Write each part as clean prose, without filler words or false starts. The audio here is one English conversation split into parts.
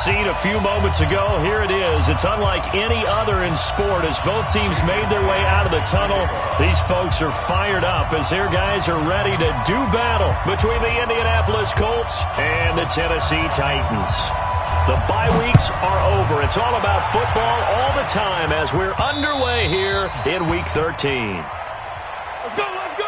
scene a few moments ago. Here it is. It's unlike any other in sport as both teams made their way out of the tunnel. These folks are fired up as their guys are ready to do battle between the Indianapolis Colts and the Tennessee Titans. The bye weeks are over. It's all about football all the time as we're underway here in Week 13. Let's go, let's go!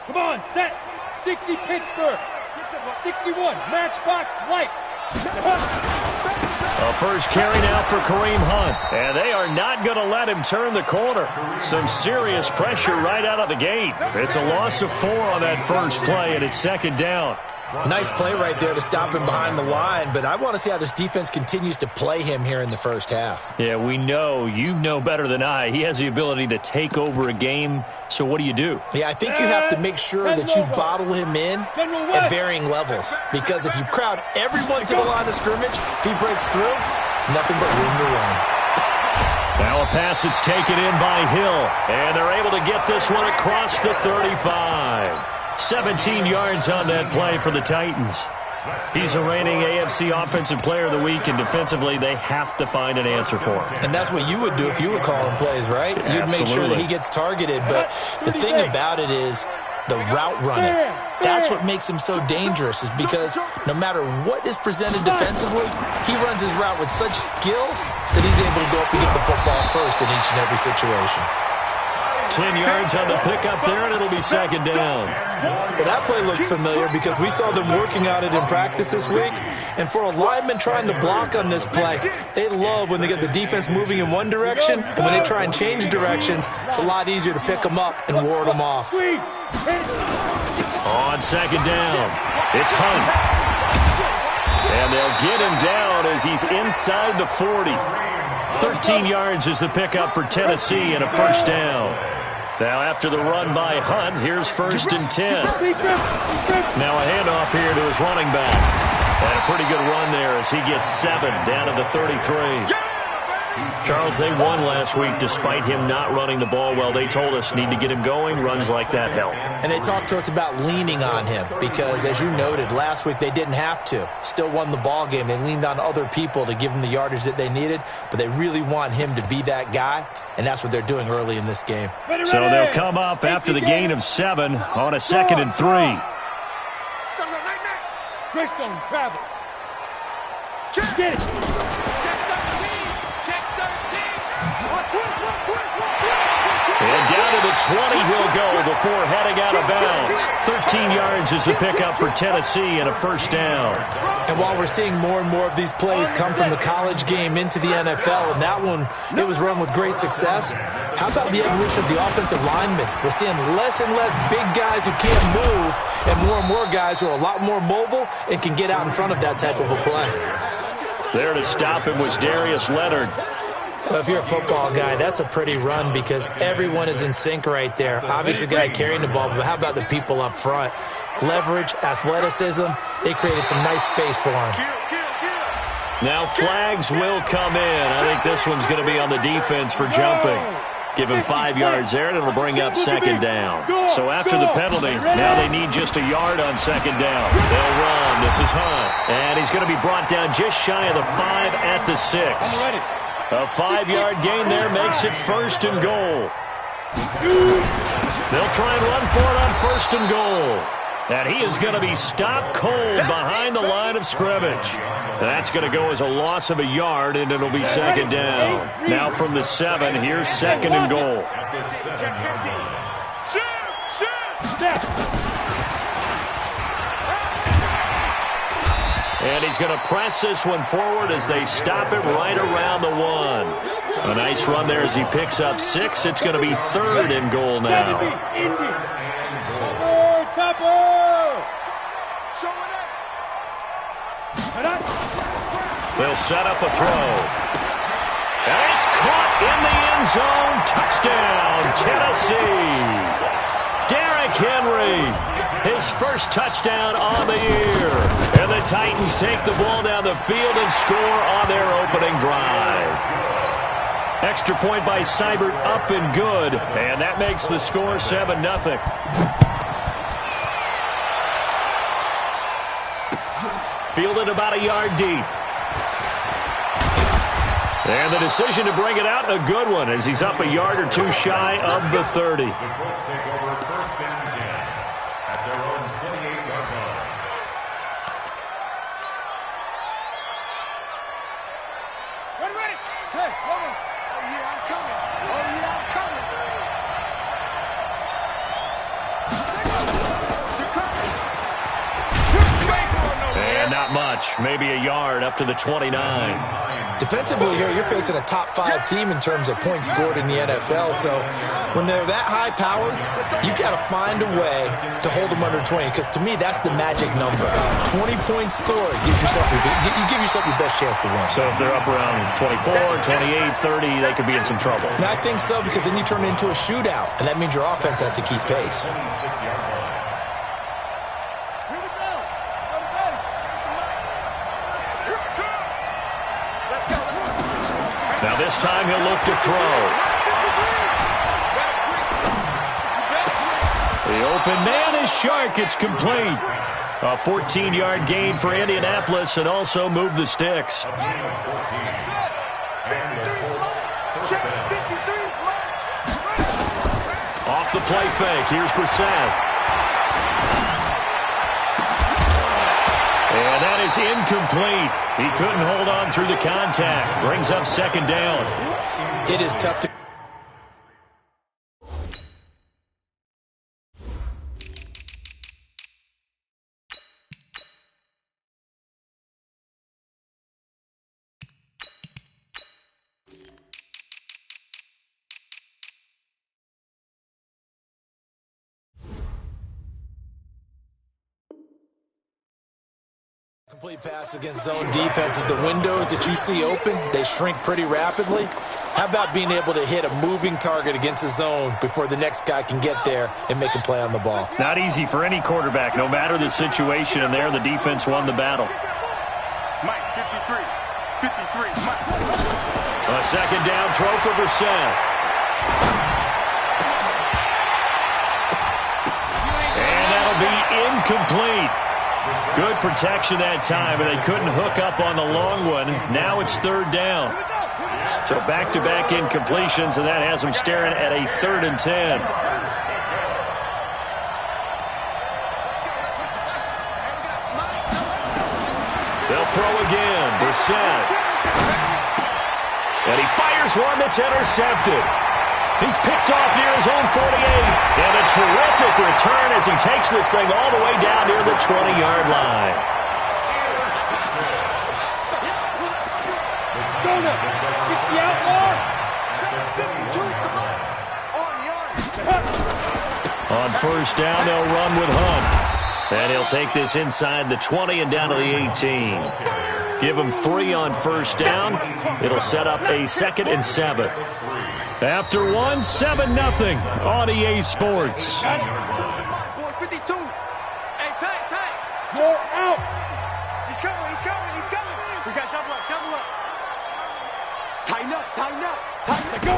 Come on, set. 60 Pittsburgh. 61 Matchbox Lights. A first carry now for Kareem Hunt. And they are not going to let him turn the corner. Some serious pressure right out of the gate. It's a loss of 4 on that first play, and it's second down. Nice play right there to stop him behind the line, but I want to see how this defense continues to play him here in the first half. Yeah, we know. You know better than I. He has the ability to take over a game, so what do you do? Yeah, I think you have to make sure that you bottle him in at varying levels, because if you crowd everyone to the line of scrimmage, if he breaks through, it's nothing but room to run. Now a pass that's taken in by Hill, and they're able to get this one across the 35. 17 yards on that play for the Titans. He's the reigning AFC Offensive Player of the Week, and defensively they have to find an answer for him. And that's what you would do if you were calling plays, right? You'd make sure that he gets targeted. But the thing about it is the route running. That's what makes him so dangerous, is because no matter what is presented defensively, he runs his route with such skill that he's able to go up and get the football first in each and every situation. 10 yards on the pickup there, and it'll be second down. Well, that play looks familiar because we saw them working on it in practice this week. And for a lineman trying to block on this play, they love when they get the defense moving in one direction, and when they try and change directions, it's a lot easier to pick them up and ward them off. On second down, it's Hunt. And they'll get him down as he's inside the 40. 13 yards is the pickup for Tennessee and a first down. Now after the run by Hunt, here's first and 10. Now a handoff here to his running back. And a pretty good run there as he gets 7 down to the 33. Charles, they won last week despite him not running the ball well. They told us need to get him going. Runs like that help. And they talked to us about leaning on him because, as you noted, last week they didn't have to. Still won the ball game. They leaned on other people to give them the yardage that they needed, but they really want him to be that guy, and that's what they're doing early in this game. So they'll come up after the gain of 7 on a 2nd and 3. Greystone travel. Get it. And down to the 20 he'll go before heading out of bounds. 13 yards is the pickup for Tennessee and a first down. And while we're seeing more and more of these plays come from the college game into the NFL, and that one, it was run with great success, how about the evolution of the offensive linemen? We're seeing less and less big guys who can't move and more guys who are a lot more mobile and can get out in front of that type of a play. There to stop him was Darius Leonard. Well, if you're a football guy, that's a pretty run because everyone is in sync right there. Obviously, the guy carrying the ball, but how about the people up front? Leverage, athleticism, they created some nice space for him. Now flags will come in. I think this one's going to be on the defense for jumping. Give him 5 yards there, and it'll bring up second down. So after the penalty, now they need just a yard on second down. They'll run. This is Hunt. And he's going to be brought down just shy of the 5 at the 6. A 5-yard gain there makes it first and goal. They'll try and run for it on first and goal. And he is going to be stopped cold behind the line of scrimmage. That's going to go as a loss of a yard, and it'll be second down. Now from the 7, here's second and goal. And he's going to press this one forward as they stop him right around the 1. A nice run there as he picks up 6. It's going to be third and goal now. They'll set up a throw. end zone. Touchdown, Tennessee. Derrick Henry, his first touchdown on the year. And the Titans take the ball down the field and score on their opening drive. Extra point by Seibert, up and good. And that makes the score 7-0. Fielded about a yard deep. And the decision to bring it out, a good one, as he's up a yard or two shy of the 30. The Colts take over first down and 10 at their own 28-yard line. Ready? Hey, hold on. Oh, yeah, I'm coming. Oh, yeah, I'm coming. And not much. Maybe a yard up to the 29. Defensively here, you're facing a top-5 team in terms of points scored in the NFL. So when they're that high-powered, you've got to find a way to hold them under 20. Because to me, that's the magic number. 20 points scored, you give yourself your best chance to win. So if they're up around 24, 28, 30, they could be in some trouble. And I think so, because then you turn it into a shootout, and that means your offense has to keep pace. Now this time he'll look to throw. The open man is Shark. It's complete. A 14-yard gain for Indianapolis and also move the sticks. Off the play fake. Here's Brissett. And that is incomplete. He couldn't hold on through the contact. Brings up second down. It is tough to... Complete pass against zone defenses. The windows that you see open, they shrink pretty rapidly. How about being able to hit a moving target against a zone before the next guy can get there and make a play on the ball? Not easy for any quarterback, no matter the situation, and there the defense won the battle. Mike, 53, Mike. A second down throw for Brissett. And that'll be incomplete. Good protection that time, but they couldn't hook up on the long one. Now it's third down. So back-to-back incompletions, and that has them staring at a 3rd and 10. They'll throw again. Brissett. And he fires one that's intercepted. He's picked off near his own 48. And a terrific return as he takes this thing all the way down near the 20-yard line. On first down, they'll run with Hunt. And he'll take this inside the 20 and down to the 18. Give him 3 on first down. It'll set up a 2nd and 7. After 1, 7-0 on EA Sports. 52. Hey, tight. You're out. He's coming. We got double up. Tighten up. Go.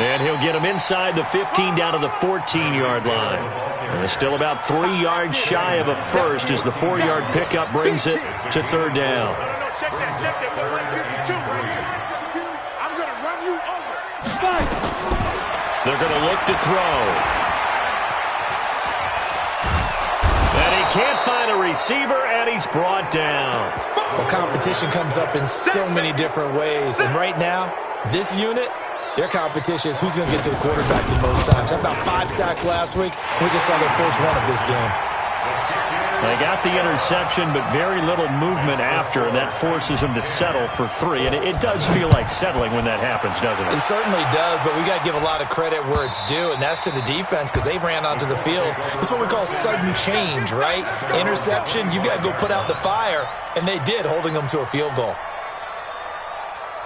And he'll get him inside the 15 down to the 14-yard line. And still about 3 yards shy of a first as the 4-yard pickup brings it to third down. Check that. 52. I'm going to run you over. They're going to look to throw. And he can't find a receiver, and he's brought down. Well, competition comes up in so many different ways. And right now, this unit, their competition is who's going to get to the quarterback the most times. How about 5 sacks last week? We just saw their first one of this game. They got the interception, but very little movement after, and that forces them to settle for 3. And it does feel like settling when that happens, doesn't it? It certainly does, but we got to give a lot of credit where it's due, and that's to the defense because they ran onto the field. This is what we call sudden change, right? Interception, you got to go put out the fire, and they did, holding them to a field goal.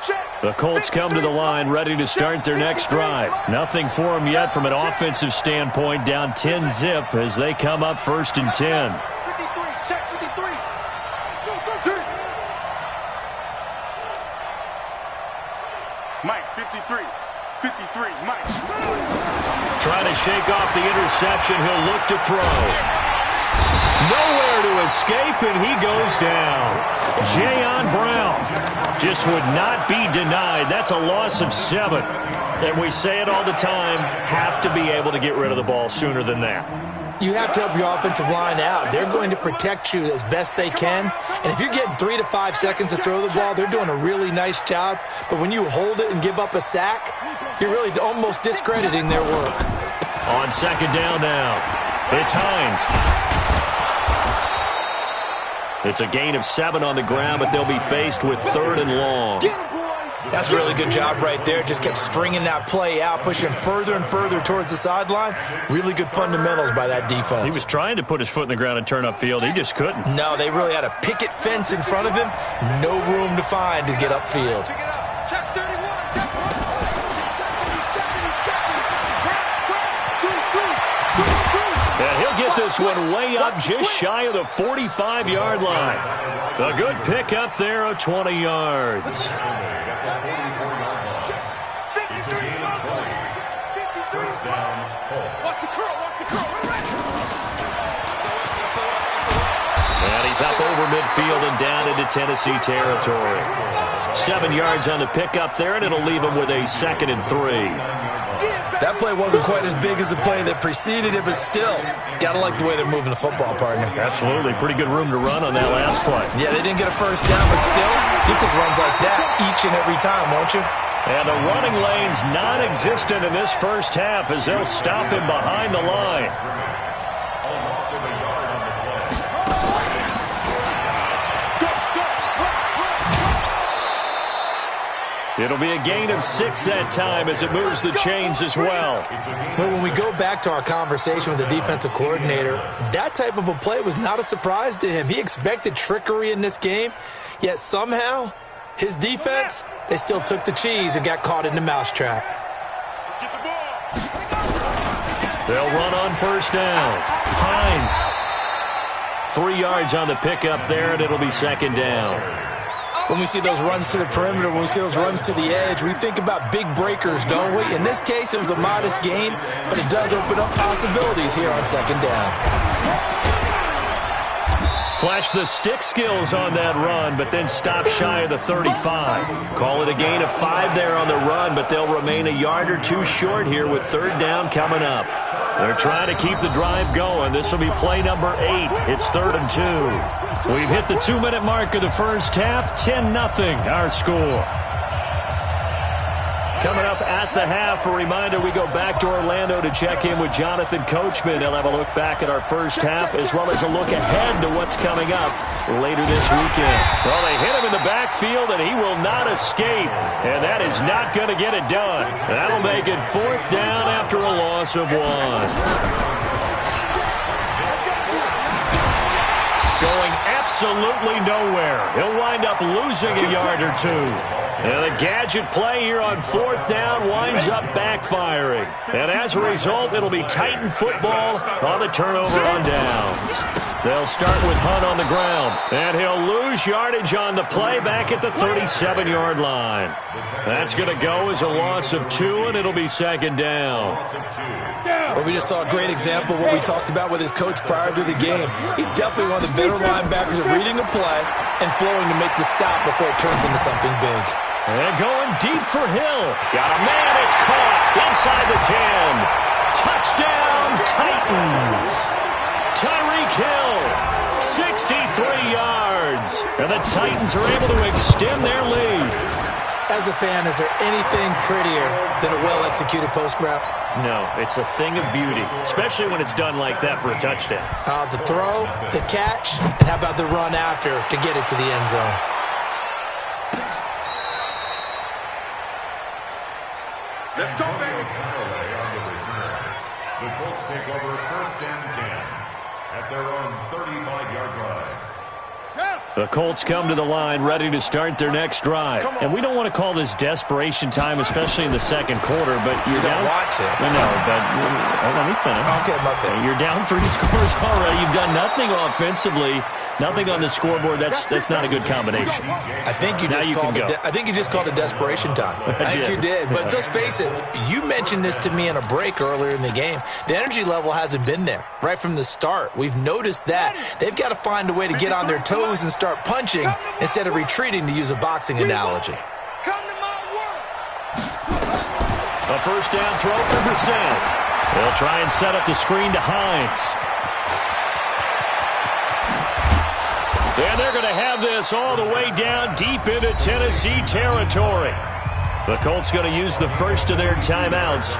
Check. The Colts come to the line ready to start their next drive. Nothing for them yet from an offensive standpoint, down 10-zip as they come up 1st and 10. 53, check 53. Mike, 53. 53, Mike. Trying to shake off the interception. He'll look to throw. Nowhere to escape, and he goes down. Jayon Brown just would not be denied. That's a loss of 7. And we say it all the time, have to be able to get rid of the ball sooner than that. You have to help your offensive line out. They're going to protect you as best they can. And if you're getting 3 to 5 seconds to throw the ball, they're doing a really nice job. But when you hold it and give up a sack, you're really almost discrediting their work. On 2nd down now, it's Hines. It's a gain of 7 on the ground, but they'll be faced with 3rd and long. That's a really good job right there. Just kept stringing that play out, pushing further and further towards the sideline. Really good fundamentals by that defense. He was trying to put his foot in the ground and turn upfield. He just couldn't. No, they really had a picket fence in front of him. No room to find to get upfield. Check 31. And he'll get this one way up just shy of the 45-yard line. A good pick up there of 20 yards. And he's up over midfield and down into Tennessee territory. 7 yards on the pickup there, and it'll leave him with a 2nd and 3. That play wasn't quite as big as the play that preceded it, but still, got to like the way they're moving the football, partner. Absolutely. Pretty good room to run on that last play. Yeah, they didn't get a first down, but still, you take runs like that each and every time, won't you? And the running lane's non-existent in this first half as they'll stop him behind the line. It'll be a gain of 6 that time as it moves the chains as well. But when we go back to our conversation with the defensive coordinator, that type of a play was not a surprise to him. He expected trickery in this game, yet somehow his defense, they still took the cheese and got caught in the mousetrap. They'll run on 1st down. Hines. 3 yards on the pickup there, and it'll be 2nd down. When we see those runs to the perimeter, when we see those runs to the edge, we think about big breakers, don't we? In this case, it was a modest gain, but it does open up possibilities here on 2nd down. Flash the stick skills on that run, but then stop shy of the 35. Call it a gain of 5 there on the run, but they'll remain a yard or 2 short here with 3rd down coming up. They're trying to keep the drive going. This will be play number 8. It's 3rd and 2. We've hit the 2-minute mark of the first half. 10-0 our score. Coming up at the half, a reminder, we go back to Orlando to check in with Jonathan Coachman. He'll have a look back at our first half as well as a look ahead to what's coming up later this weekend. Well, they hit him in the backfield, and he will not escape. And that is not going to get it done. That'll make it 4th down after a loss of 1. Going absolutely nowhere. He'll wind up losing a yard or 2. And the gadget play here on 4th down winds up backfiring. And as a result, it'll be Titan football on the turnover on downs. They'll start with Hunt on the ground. And he'll lose yardage on the play back at the 37-yard line. That's going to go as a loss of 2, and it'll be 2nd down. Well, we just saw a great example of what we talked about with his coach prior to the game. He's definitely one of the better linebackers at reading a play and flowing to make the stop before it turns into something big. And going deep for Hill. Got a man. It's caught inside the 10. Touchdown, Titans. Tyreek Hill, 63 yards. And the Titans are able to extend their lead. As a fan, is there anything prettier than a well-executed post route? No, it's a thing of beauty, especially when it's done like that for a touchdown. The throw, the catch, and how about the run after to get it to the end zone? Let's go, baby. The Colts take over 1st and 10 at their own 35-yard line. Yeah. The Colts come to the line ready to start their next drive. And we don't want to call this desperation time, especially in the second quarter, but you don't want to. No, but let me finish. Okay, my bad. You're down 3 scores already. You've done nothing offensively, nothing on the scoreboard. That's not a good combination. I think you just called it desperation time. I think you did. But let's face it, you mentioned this to me in a break earlier in the game. The energy level hasn't been there right from the start. We've noticed that. They've got to find a way to get on their toes and start punching instead of retreating, to use a boxing analogy. A first down throw for Brissett. They'll try and set up the screen to Hines. And they're going to have this all the way down deep into Tennessee territory. The Colts going to use the first of their timeouts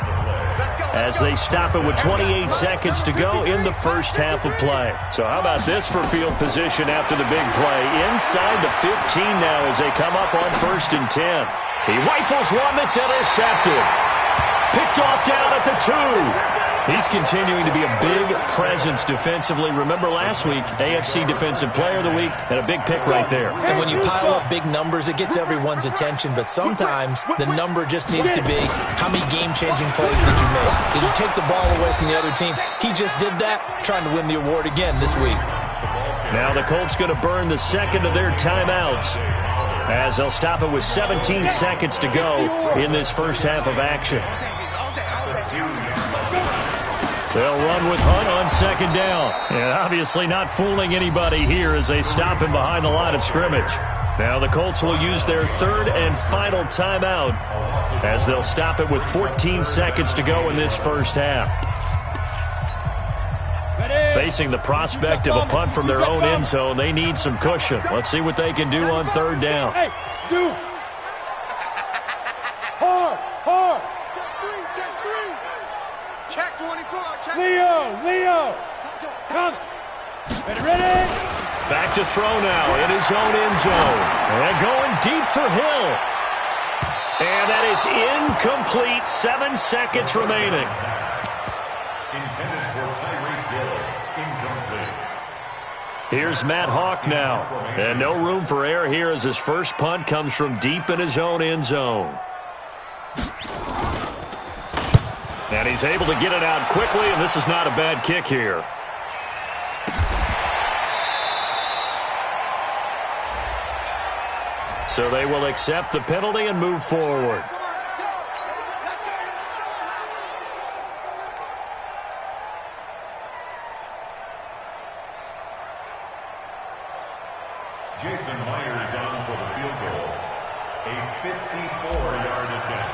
as they stop it with 28 seconds to go in the first half of play. So how about this for field position after the big play? Inside the 15 now as they come up on 1st and 10. He rifles one that's intercepted. Picked off down at the 2. He's continuing to be a big presence defensively. Remember last week, AFC Defensive Player of the Week, and a big pick right there. And when you pile up big numbers, it gets everyone's attention. But sometimes the number just needs to be, how many game-changing plays did you make? Did you take the ball away from the other team? He just did that, trying to win the award again this week. Now the Colts going to burn the second of their timeouts as they'll stop it with 17 seconds to go in this first half of action. They'll run with Hunt on 2nd down. And obviously not fooling anybody here as they stop him behind the line of scrimmage. Now the Colts will use their 3rd and final timeout as they'll stop it with 14 seconds to go in this first half. Facing the prospect of a punt from their own end zone, they need some cushion. Let's see what they can do on 3rd down. Hey, shoot. Hard. Check 24. Check. Leo. Come. Ready. Back to throw now in his own end zone. And going deep for Hill. And that is incomplete. 7 seconds remaining. Intended for Tyreek Hill. Incomplete. Here's Matt Hawk now. And no room for error here as his first punt comes from deep in his own end zone. And he's able to get it out quickly, and this is not a bad kick here. So they will accept the penalty and move forward. Jason Myers on for the field goal. A 54-yard attempt.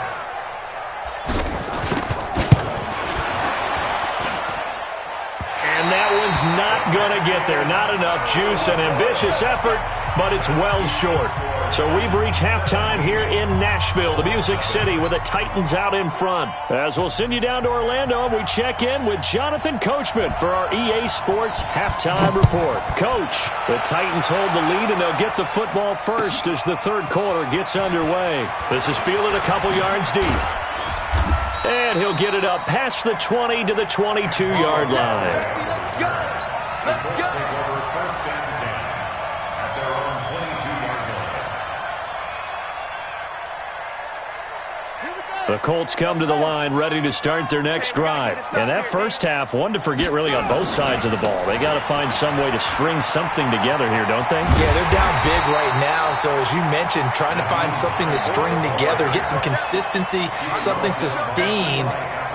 And that one's not going to get there. Not enough juice. An ambitious effort, but it's well short. So we've reached halftime here in Nashville, the Music City, with the Titans out in front. As we'll send you down to Orlando, we check in with Jonathan Coachman for our EA Sports Halftime Report. Coach, the Titans hold the lead, and they'll get the football first as the 3rd quarter gets underway. This is fielded a couple yards deep. And he'll get it up past the 20 to the 22-yard line. Let's go. Take over 1st and 10 at their own 22-yard line. The Colts come to the line ready to start their next drive. And that first half, one to forget really on both sides of the ball. They got to find some way to string something together here, don't they? Yeah, they're down big right now. So as you mentioned, trying to find something to string together, get some consistency, something sustained,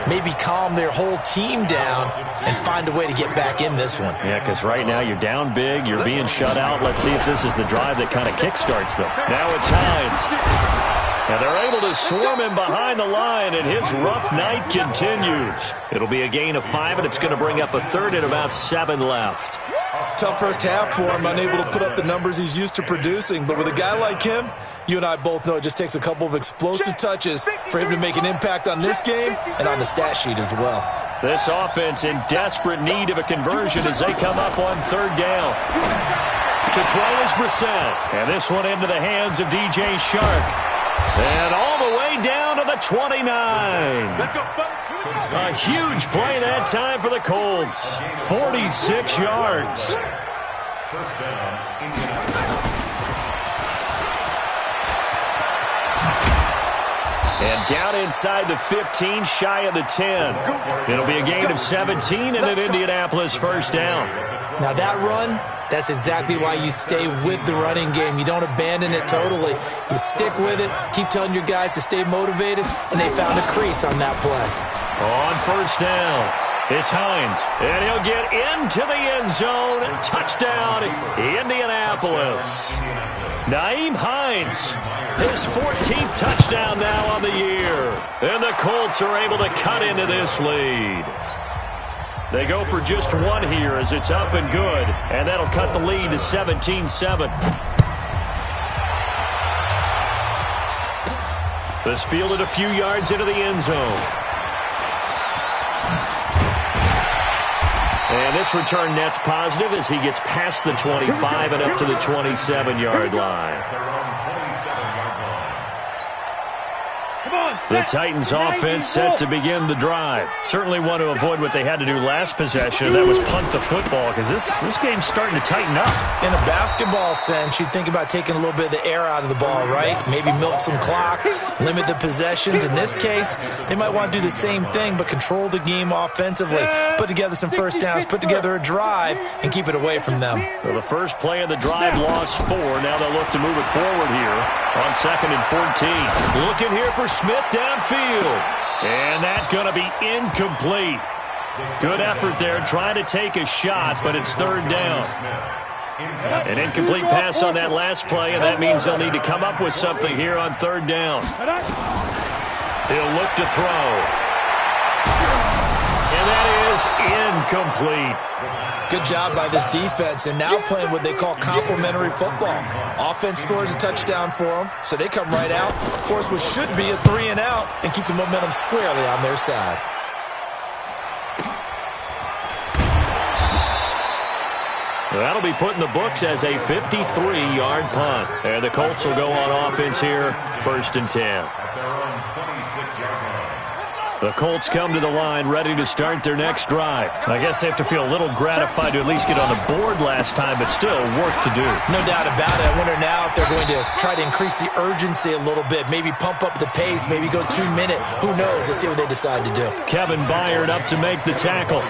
maybe calm their whole team down and find a way to get back in this one. Yeah, because right now you're down big, you're being shut out. Let's see if this is the drive that kind of kickstarts them. Now it's Hines. And they're able to swarm him behind the line, and his rough night continues. It'll be a gain of 5, and it's going to bring up a 3rd and about 7 left. Tough first half for him, unable to put up the numbers he's used to producing. But with a guy like him, you and I both know it just takes a couple of explosive touches for him to make an impact on this game and on the stat sheet as well. This offense in desperate need of a conversion as they come up on 3rd down. To throw is Brissett. And this one into the hands of DJ Shark. And all the way down to the 29. A huge play that time for the Colts. 46 yards. First down, Indianapolis. And down inside the 15, shy of the 10. It'll be a gain of 17 and an Indianapolis first down. Now that run, that's exactly why you stay with the running game. You don't abandon it totally. You stick with it, keep telling your guys to stay motivated, and they found a crease on that play. On first down, it's Hines, and he'll get into the end zone. Touchdown, Indianapolis. Nyheim Hines, his 14th touchdown now on the year. And the Colts are able to cut into this lead. They go for just one here as it's up and good, and that'll cut the lead to 17-7. This fielded a few yards into the end zone. And this return net's positive as he gets past the 25 and up to the 27-yard line. The Titans offense set to begin the drive. Certainly want to avoid what they had to do last possession, and that was punt the football, because this game's starting to tighten up. In a basketball sense, you think about taking a little bit of the air out of the ball, right? Maybe milk some clock, limit the possessions. In this case, they might want to do the same thing, but control the game offensively. Put together some first downs, put together a drive, and keep it away from them. Well, the first play of the drive lost 4. Now they'll look to move it forward here on 2nd and 14. Looking here for Smith downfield. And that's going to be incomplete. Good effort there trying to take a shot, but it's 3rd down. An incomplete pass on that last play, and that means they'll need to come up with something here on 3rd down. He'll look to throw. And that is incomplete. Good job by this defense, and now playing what they call complementary football. Offense scores a touchdown for them, so they come right out, force what should be a 3 and out, and keep the momentum squarely on their side. That'll be put in the books as a 53-yard punt. And the Colts will go on offense here, 1st and 10. At their own 26-yard line. The Colts come to the line ready to start their next drive. I guess they have to feel a little gratified to at least get on the board last time, but still work to do. No doubt about it. I wonder now if they're going to try to increase the urgency a little bit, maybe pump up the pace, maybe go 2-minute. Who knows? Let's see what they decide to do. Kevin Byard up to make the tackle.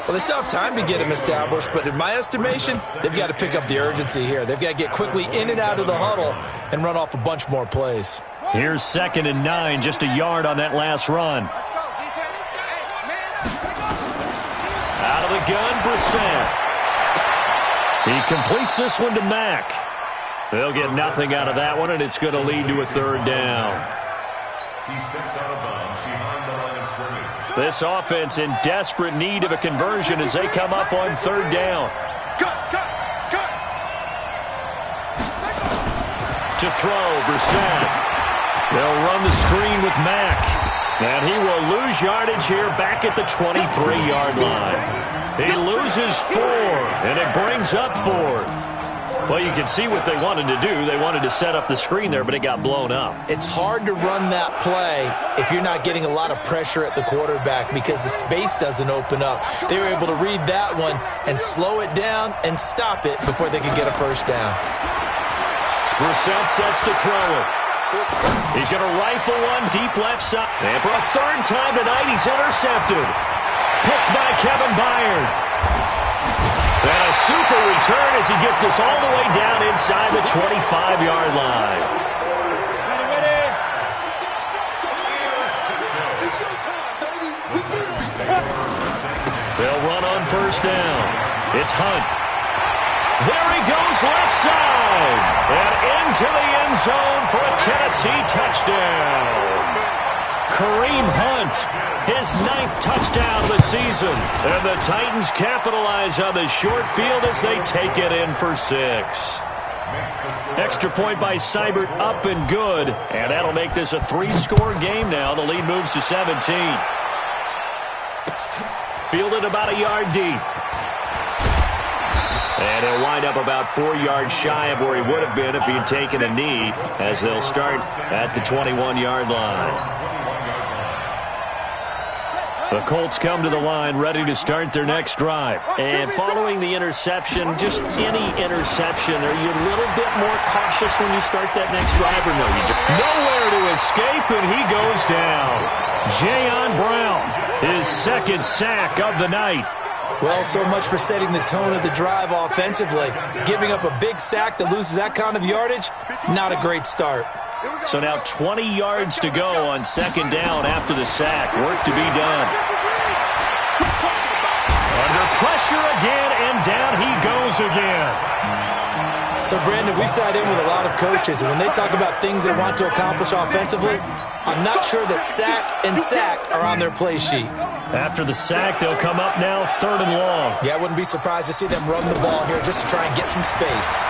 Well, they still have time to get him established, but in my estimation, they've got to pick up the urgency here. They've got to get quickly in and out of the huddle and run off a bunch more plays. Here's 2nd and 9, just a yard on that last run. Out of the gun, Brissett. He completes this one to Mack. They'll get nothing out of that one, and it's going to lead to a 3rd down. He steps out of bounds behind the line of scrimmage. This offense in desperate need of a conversion as they come up on 3rd down. To throw, Brissett. They'll run the screen with Mack. And he will lose yardage here back at the 23-yard line. He loses 4, and it brings up 4th. Well, you can see what they wanted to do. They wanted to set up the screen there, but it got blown up. It's hard to run that play if you're not getting a lot of pressure at the quarterback because the space doesn't open up. They were able to read that one and slow it down and stop it before they could get a first down. Brissett sets to throw it. He's going to rifle one deep left side. And for a 3rd time tonight, he's intercepted. Picked by Kevin Byard. And a super return as he gets us all the way down inside the 25-yard line. They'll run on 1st down. It's Hunt. There he goes left side. And into the end zone for a Tennessee touchdown. Kareem Hunt, his 9th touchdown of the season. And the Titans capitalize on the short field as they take it in for 6. Extra point by Seibert, up and good. And that'll make this a 3-score game now. The lead moves to 17. Fielded about a yard deep. And he'll wind up about 4 yards shy of where he would have been if he had taken a knee, as they'll start at the 21-yard line. The Colts come to the line ready to start their next drive. And following the interception, just any interception, are you a little bit more cautious when you start that next drive or no? Nowhere to escape, and he goes down. Jayon Brown, his second sack of the night. Well, so much for setting the tone of the drive offensively. Giving up a big sack that loses that kind of yardage, not a great start. So now 20 yards to go on second down after the sack. Work to be done. Under pressure again, and down he goes again. So, Brandon, we sat in with a lot of coaches, and when they talk about things they want to accomplish offensively, I'm not sure that sack and sack are on their play sheet. After the sack, they'll come up now 3rd and long. Yeah, I wouldn't be surprised to see them run the ball here just to try and get some space.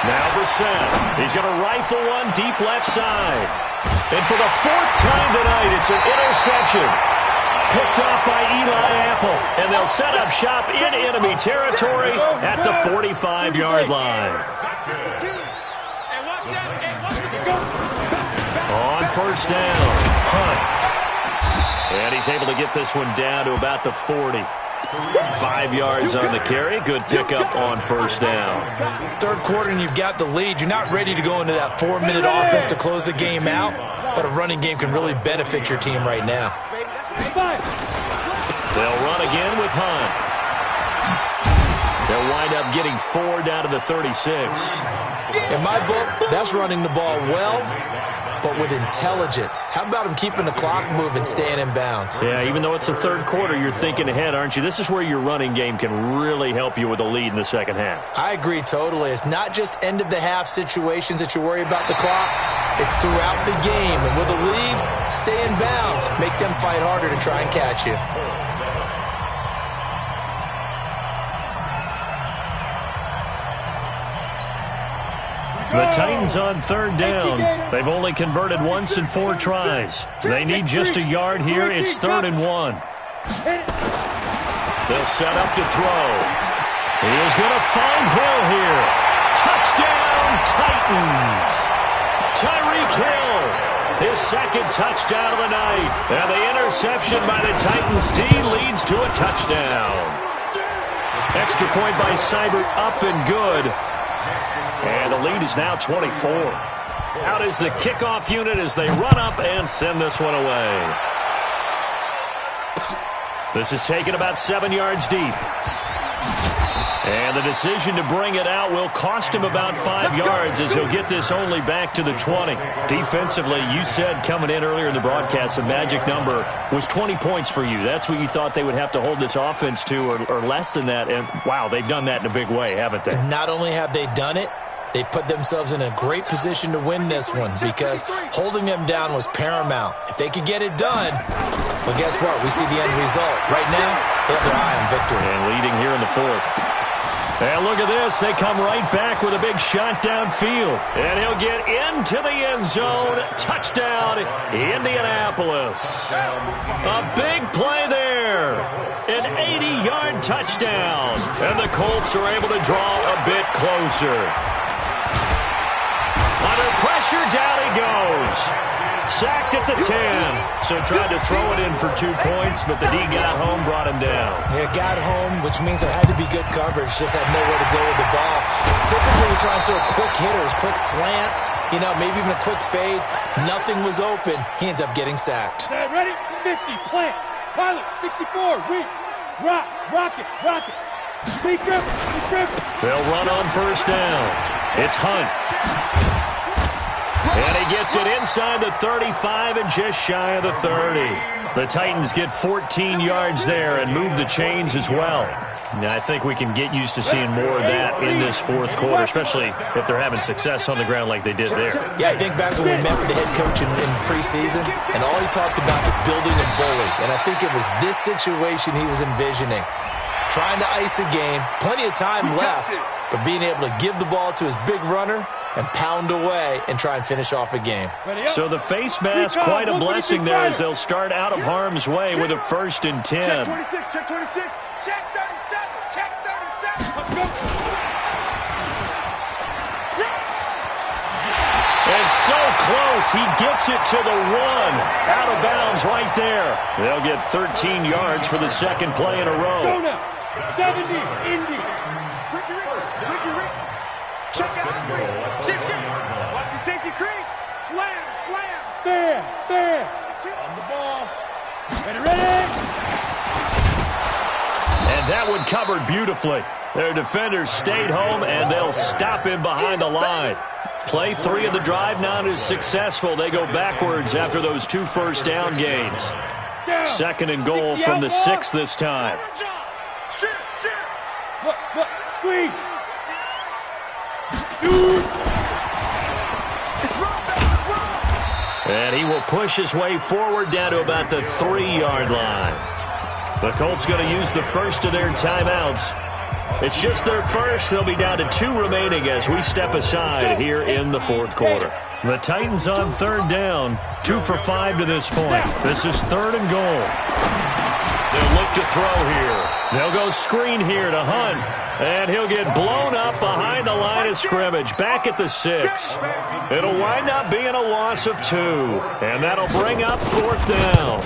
Now Brissett. He's going to rifle one deep left side. And for the 4th time tonight, it's an interception. Picked off by Eli Apple. And they'll set up shop in enemy territory at the 45-yard line. On 1st down, Hunt. And he's able to get this one down to about the 40. 5 yards on the carry. Good pickup on 1st down. 3rd quarter and you've got the lead. You're not ready to go into that 4-minute offense to close the game out, but a running game can really benefit your team right now. They'll run again with Hunt. They'll wind up getting 4 down to the 36. In my book, that's running the ball well, but with intelligence. How about him keeping the clock moving, staying in bounds? Yeah, even though it's the 3rd quarter, you're thinking ahead, aren't you? This is where your running game can really help you with a lead in the 2nd half. I agree totally. It's not just end-of-the-half situations that you worry about the clock. It's throughout the game. And with a lead, stay in bounds. Make them fight harder to try and catch you. The Titans on 3rd down. They've only converted once in 4 tries. They need just a yard here. It's 3rd and 1. They'll set up to throw. He is going to find Hill here. Touchdown, Titans. Tyreek Hill, his 2nd touchdown of the night. And the interception by the Titans D leads to a touchdown. Extra point by Seibert, up and good. And the lead is now 24. Out is the kickoff unit as they run up and send this one away. This is taken about 7 yards deep. And the decision to bring it out will cost him about 5 yards as he'll get this only back to the 20. Defensively, you said coming in earlier in the broadcast, the magic number was 20 points for you. That's what you thought they would have to hold this offense to or less than that. And, wow, they've done that in a big way, haven't they? And not only have they done it, they put themselves in a great position to win this one because holding them down was paramount. If they could get it done, well, guess what? We see the end result. Right now, they have their eye on victory. And leading here in the 4th. And look at this. They come right back with a big shot downfield. And he'll get into the end zone. Touchdown, Indianapolis. A big play there. An 80-yard touchdown. And the Colts are able to draw a bit closer. Under pressure, down he goes. Sacked at the 10. So tried to throw it in for 2 points, but the D got home, brought him down. Yeah, got home, which means there had to be good coverage. Just had nowhere to go with the ball. Typically, you're trying to throw quick hitters, quick slants, maybe even a quick fade. Nothing was open. He ends up getting sacked. Ready? 50, plant. Pilot, 64, reach. Rocket. Speak up. They'll run on 1st down. It's Hunt. And he gets it inside the 35 and just shy of the 30. The Titans get 14 yards there and move the chains as well. Now, I think we can get used to seeing more of that in this 4th quarter, especially if they're having success on the ground like they did there. Yeah, I think back when we met with the head coach in preseason, and all he talked about was building a bully. And I think it was this situation he was envisioning. Trying to ice a game, plenty of time left, but being able to give the ball to his big runner and pound away and try and finish off a game. So the face mask, quite a blessing there as they'll start out of harm's way with a 1st and 10. Check 26, check 26, check 37, check 37. Let's go. And so close, he gets it to the 1. Out of bounds right there. They'll get 13 yards for the second play in a row. Go now. 70, Indy. Ricky. Check out. Shift. Watch the safety creep. Slam. Stand. On the ball. Ready. And that one covered beautifully. Their defenders stayed home, and they'll stop him behind the line. Play 3 of the drive not as successful. They go backwards after those 2 first down gains. Second and goal from the 6 this time. Look, squeeze. Shoot. And he will push his way forward down to about the 3-yard line. The Colts going to use the first of their timeouts. It's just their first. They'll be down to 2 remaining as we step aside here in the fourth quarter. The Titans on third down, 2 for 5 to this point. This is third and goal. They'll look to throw here. They'll go screen here to Hunt. And he'll get blown up behind the line of scrimmage, back at the 6. It'll wind up being a loss of 2. And that'll bring up fourth down.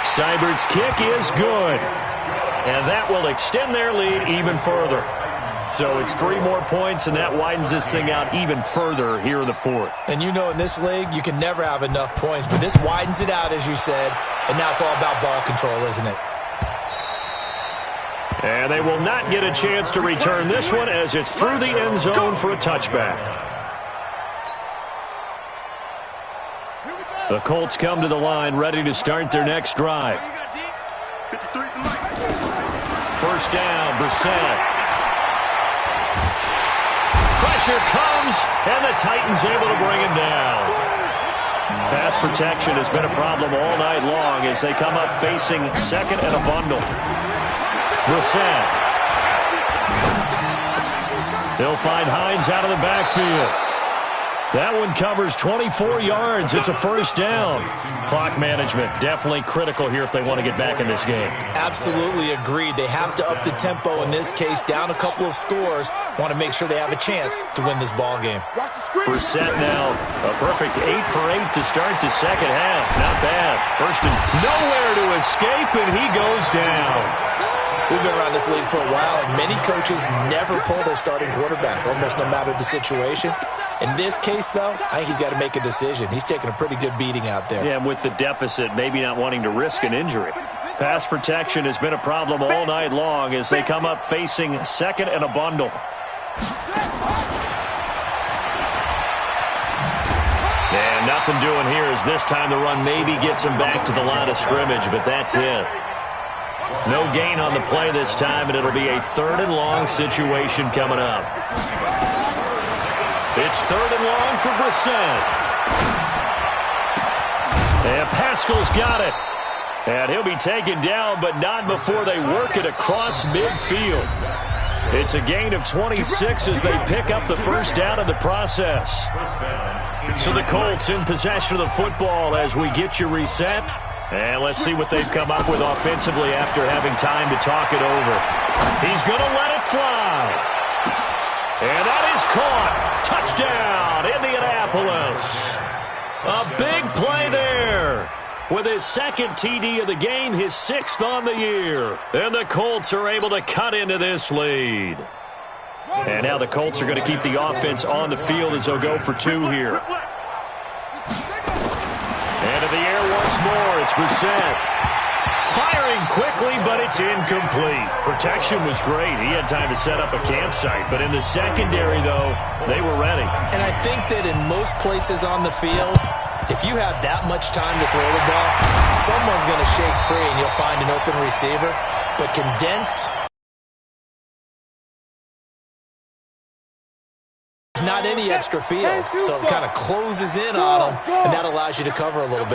Seibert's kick is good. And that will extend their lead even further. So it's 3 more points, and that widens this thing out even further here in the fourth. And you know in this league, you can never have enough points, but this widens it out, as you said, and now it's all about ball control, isn't it? And they will not get a chance to return this one as it's through the end zone for a touchback. The Colts come to the line ready to start their next drive. First down, Brissett. Pressure comes, and the Titans able to bring him down. Pass protection has been a problem all night long as they come up facing second and a bundle. Brissett. They'll find Hines out of the backfield. That one covers 24 yards. It's a first down. Clock management definitely critical here if they want to get back in this game. Absolutely agreed. They have to up the tempo in this case, down a couple of scores. Want to make sure they have a chance to win this ball game. Brissett now, a perfect 8 for 8 to start the second half. Not bad. First and nowhere to escape, and he goes down. We've been around this league for a while, and many coaches never pull their starting quarterback, almost no matter the situation. In this case, though, I think he's got to make a decision. He's taking a pretty good beating out there. Yeah, and with the deficit, maybe not wanting to risk an injury. Pass protection has been a problem all night long as they come up facing second and a bundle. And nothing doing here as this time the run maybe gets him back to the line of scrimmage, but that's it. No gain on the play this time, and it'll be a third and long situation coming up. It's third and long for Brissett. And Pascal's got it. And he'll be taken down, but not before they work it across midfield. It's a gain of 26 as they pick up the first down in the process. So the Colts in possession of the football as we get you reset. And let's see what they've come up with offensively after having time to talk it over. He's going to let it fly. And that is caught. Touchdown, Indianapolis. A big play there. With his second TD of the game, his 6th on the year. And the Colts are able to cut into this lead. And now the Colts are going to keep the offense on the field as they'll go for 2 here. Into the air once more, it's Brissett. Firing quickly, but it's incomplete. Protection was great. He had time to set up a campsite. But in the secondary, though, they were ready. And I think that in most places on the field, if you have that much time to throw the ball, someone's going to shake free and you'll find an open receiver. But condensed, not any extra field. So it kind of closes in on them, and that allows you to cover a little bit.